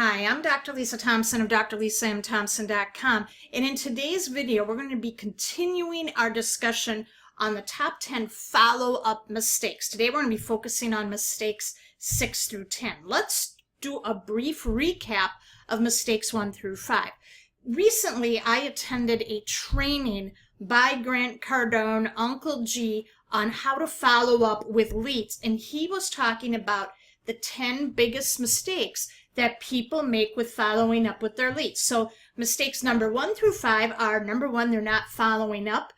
Hi, I'm Dr. Lisa Thompson of drlisamthompson.com, and in today's video we're going to be continuing our discussion on the top 10 follow-up mistakes. Today we're going to be focusing on mistakes 6 through 10. Let's do a brief recap of mistakes 1 through 5. Recently I attended a training by Grant Cardone, Uncle G, on how to follow up with leads, and he was talking about the 10 biggest mistakes that people make with following up with their leads. So mistakes number 1 through 5 are, number 1, they're not following up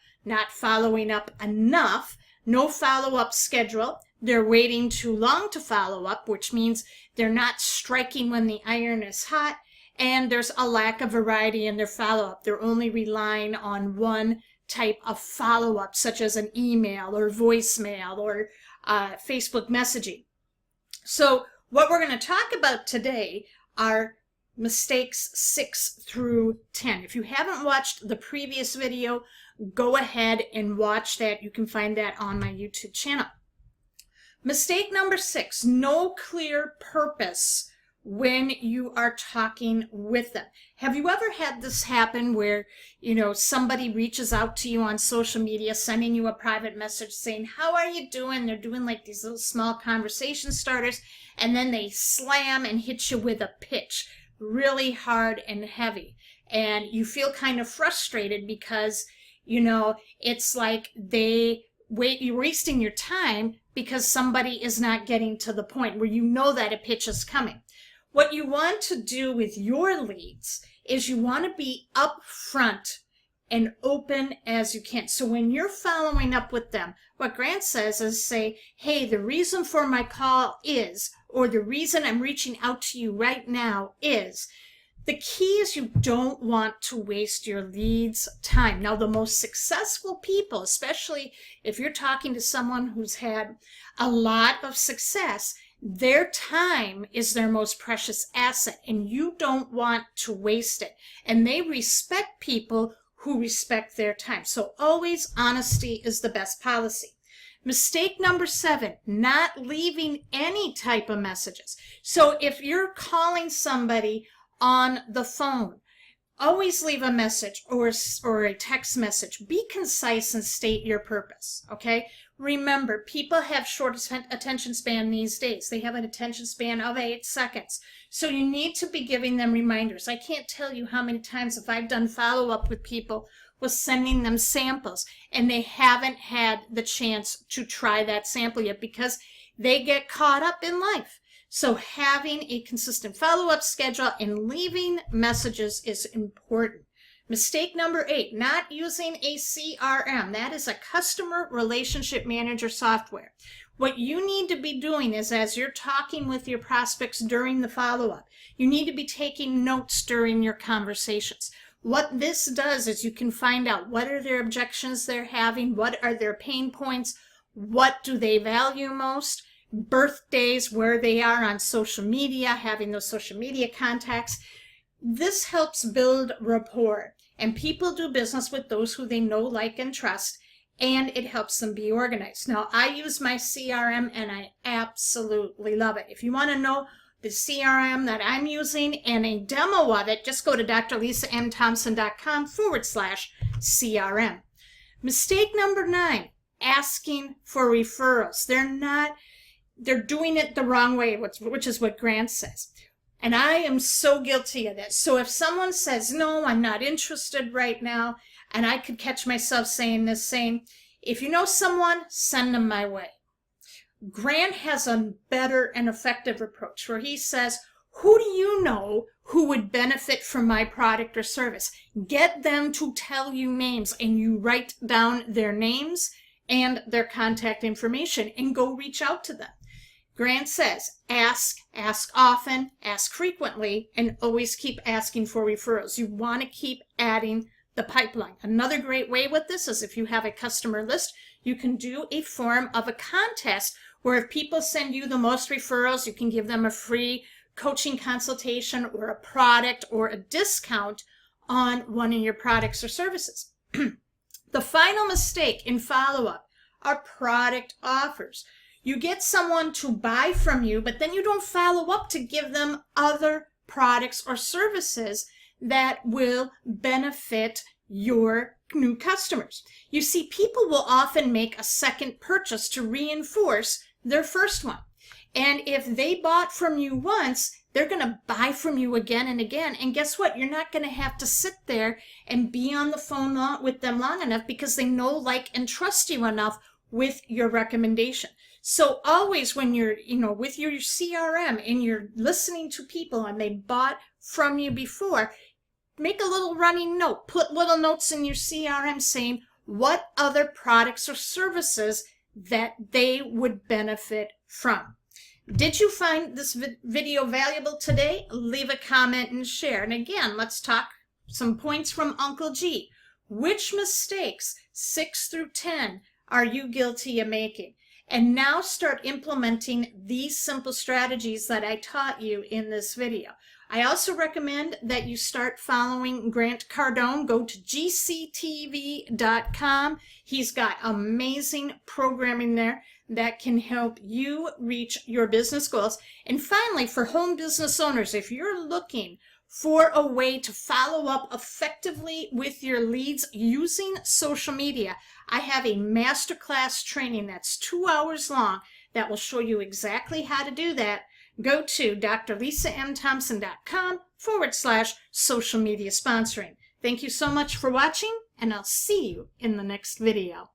enough, no follow-up schedule, they're waiting too long to follow up, which means they're not striking when the iron is hot, and there's a lack of variety in their follow-up. They're only relying on one type of follow-up, such as an email or voicemail or Facebook messaging. So what we're going to talk about today are mistakes 6 through 10. If you haven't watched the previous video, go ahead and watch that. You can find that on my YouTube channel. Mistake number 6, no clear purpose when you are talking with them. Have you ever had this happen where, somebody reaches out to you on social media, sending you a private message saying, "How are you doing?" They're doing like these little small conversation starters, and then they slam and hit you with a pitch, really hard and heavy. And you feel kind of frustrated because, it's like you're wasting your time because somebody is not getting to the point where you know that a pitch is coming. What you want to do with your leads is you want to be upfront and open as you can. So when you're following up with them, what Grant says is say, "Hey, the reason for my call is," or "the reason I'm reaching out to you right now is." The key is you don't want to waste your leads' time. Now, the most successful people, especially if you're talking to someone who's had a lot of success, their time is their most precious asset, and you don't want to waste it. And they respect people who respect their time. So always honesty is the best policy. Mistake number 7, not leaving any type of messages. So if you're calling somebody on the phone, always leave a message or a text message. Be concise and state your purpose, okay? Remember, people have short attention span these days. They have an attention span of 8 seconds. So you need to be giving them reminders. I can't tell you how many times if I've done follow-up with people with sending them samples and they haven't had the chance to try that sample yet because they get caught up in life. So having a consistent follow-up schedule and leaving messages is important. Mistake number 8, not using a CRM. That is a customer relationship manager software. What you need to be doing is, as you're talking with your prospects during the follow-up, you need to be taking notes during your conversations. What this does is you can find out what are their objections they're having, what are their pain points, what do they value most, birthdays, where they are on social media, having those social media contacts. This helps build rapport, and people do business with those who they know, like, and trust, and it helps them be organized. Now, I use my CRM, and I absolutely love it. If you want to know the CRM that I'm using and a demo of it, just go to drlisamthompson.com/CRM. Mistake number 9, asking for referrals. They're doing it the wrong way, which is what Grant says. And I am so guilty of this. So if someone says, "No, I'm not interested right now," and I could catch myself saying this same, "If you know someone, send them my way." Grant has a better and effective approach where he says, "Who do you know who would benefit from my product or service? Get them to tell you names," and you write down their names and their contact information and go reach out to them. Grant says, ask often, ask frequently, and always keep asking for referrals. You want to keep adding the pipeline. Another great way with this is if you have a customer list, you can do a form of a contest where if people send you the most referrals, you can give them a free coaching consultation or a product or a discount on one of your products or services. The final mistake in follow-up are product offers. You get someone to buy from you, but then you don't follow up to give them other products or services that will benefit your new customers. You see, people will often make a second purchase to reinforce their first one. And if they bought from you once, they're going to buy from you again and again. And guess what? You're not going to have to sit there and be on the phone with them long enough, because they know, like, and trust you enough with your recommendation. So always when you're, with your CRM and you're listening to people and they bought from you before, make a little running note. Put little notes in your CRM saying what other products or services that they would benefit from. Did you find this video valuable today? Leave a comment and share. And again, let's talk some points from Uncle G. Which mistakes, 6 through 10, are you guilty of making? And now start implementing these simple strategies that I taught you in this video. I also recommend that you start following Grant Cardone. Go to gctv.com. He's got amazing programming there that can help you reach your business goals. And finally, for home business owners, if you're looking for a way to follow up effectively with your leads using social media, I have a masterclass training that's 2 hours long that will show you exactly how to do that. Go to drlisamthompson.com/social media sponsoring. Thank you so much for watching, and I'll see you in the next video.